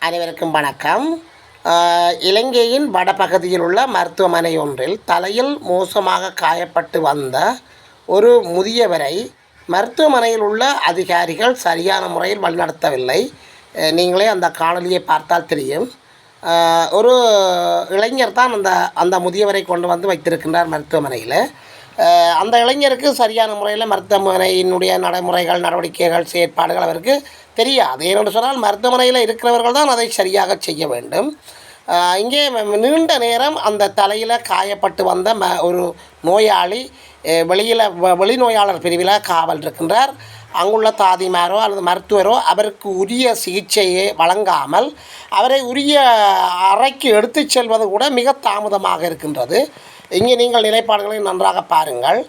அனைவருக்கும் வணக்கம். இலங்கையின் வடபகுதியில் உள்ள மருத்துவமனை ஒன்றில் தலையில் மோசமாக காயப்பட்டு வந்த ஒரு முதியவரை மருத்துவமனையில் உள்ள அதிகாரிகள் சரியான முறையில் வழிநடத்தவில்லை. நீங்களே அந்த காணொலியை பார்த்தால் தெரியும். ஒரு இளைஞர் தான் அந்த அந்த முதியவரை கொண்டு வந்து வைத்திருக்கின்றார் மருத்துவமனையில். அந்த இளைஞருக்கு சரியான முறையில் மருத்துவமனையினுடைய நடைமுறைகள், நடவடிக்கைகள், செயற்பாடுகள் அவருக்கு தெரியாது. ஏனென்று சொன்னால் மருத்துவமனையில் இருக்கிறவர்கள் தான் அதை சரியாக செய்ய வேண்டும். இங்கே நீண்ட நேரம் அந்த தலையில் காயப்பட்டு வந்த ஒரு நோயாளி வெளியில் வெளிநோயாளர் பிரிவில் காவல் இருக்கின்றார். அங்குள்ள தாதிமாரோ அல்லது மருத்துவரோ அவருக்கு உரிய சிகிச்சையை வழங்காமல் அவரை உரிய அறைக்கு எடுத்து செல்வது கூட மிக தாமதமாக இருக்கின்றது. இங்கே நீங்கள் நிலைப்பாடுகளை நன்றாக பாருங்கள்.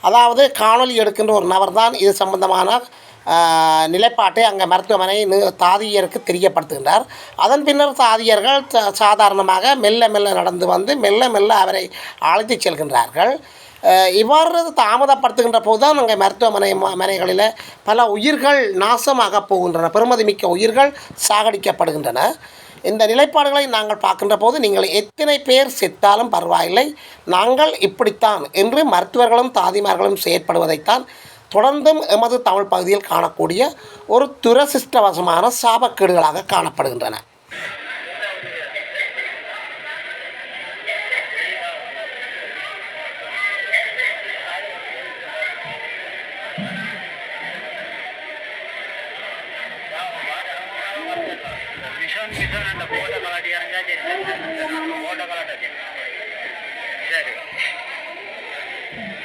அதாவது காணொலி எடுக்கின்ற ஒரு நபர் தான் இது சம்பந்தமான நிலைப்பாட்டை அங்கே மருத்துவமனை தாதியருக்கு தெரியப்படுத்துகின்றார். அதன் பின்னர் தாதியர்கள் சாதாரணமாக மெல்ல மெல்ல நடந்து வந்து மெல்ல மெல்ல அவரை அழைத்து செல்கின்றார்கள். இவ்வாறு தாமதப்படுத்துகின்ற போது தான் அங்கே மருத்துவமனைகளில் பல உயிர்கள் நாசமாக போகின்றன, பெருமதிமிக்க உயிர்கள் சாகடிக்கப்படுகின்றன. இந்த நிலைப்பாடுகளை நாங்கள் பார்க்கின்ற போது நீங்கள் எத்தனை பேர் செத்தாலும் பரவாயில்லை, நாங்கள் இப்படித்தான் என்று மருத்துவர்களும் தாதிமார்களும் செயற்படுவதைத்தான் தொடர்ந்தும் எமது தமிழ் பகுதியில் காணக்கூடிய ஒரு துரதிர்ஷ்டவசமான சாபக்கேடுகளாக காணப்படுகின்றன. அந்த போட்டோ கலாட்டி இறங்கா போட்டோ கலாட்டி சரி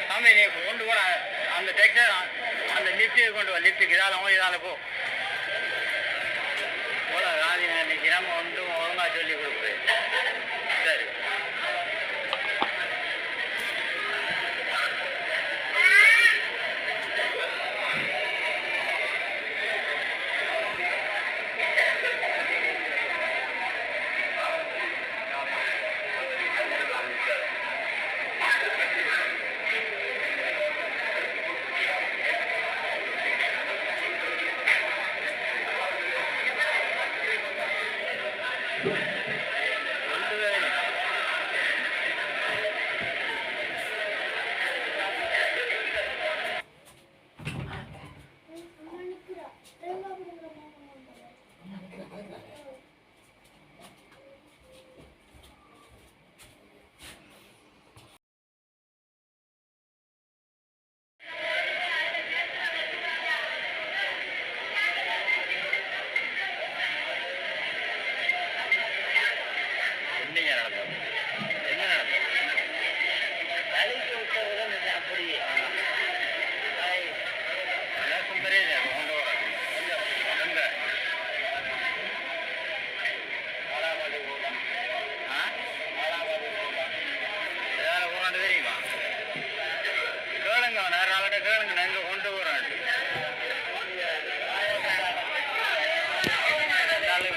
சாமி நீ கொண்டு போற அந்த டெக்ஸ்டர் அந்த லிஃப்ட்டு கொண்டு வா, லிஃப்ட்டுக்கு இதால போ போல ராதி இன்னைக்கு நம்ம ஒன்றும் ஒழுங்காக சொல்லி கொடுக்குறேன். சரி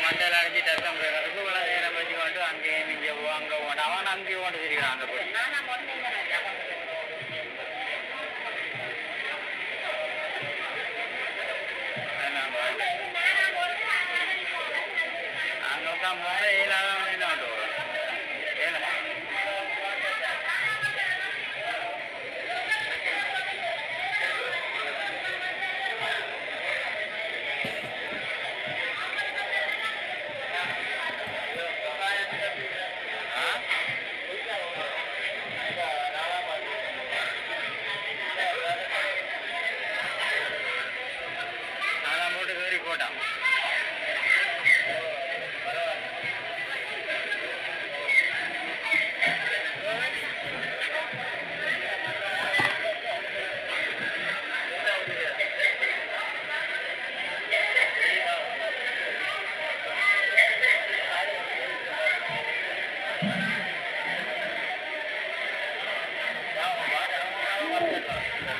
மண்டல அடைஞ்சிட்டு நேரம் வச்சு கொண்டு அங்கேயும் இங்கே அங்கே போட்டு அவன் அங்கேயும் கொண்டு தெரியும் அந்த பொடி அங்கே உட்காந்து ஏழாவது என்ன கொண்டு வரும் ஏழை போட்டான்.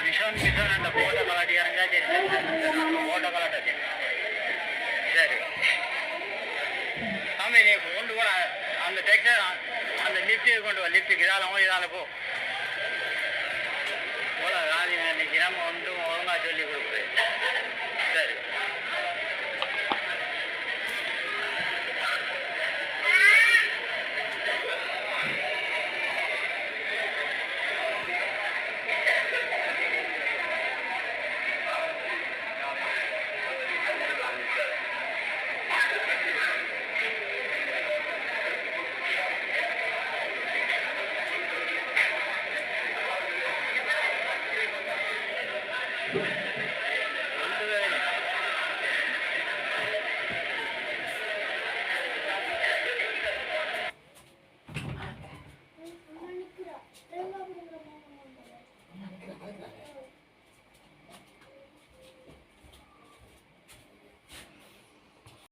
மிஷன் அந்த போட்டோ கலாட்டி இறங்கா போட்டோ கலாட்டி சரி சாமி நீ கொண்டு போற அந்த டெக்ஸ்டர் அந்த லிஃப்ட்டுக்கு கொண்டு வா, லிஃப்ட்டுக்கு இதால போ போல ராதி இன்னைக்கு நம்ம ஒன்றும் ஒழுங்காக சொல்லி கொடுக்குறேன். சரி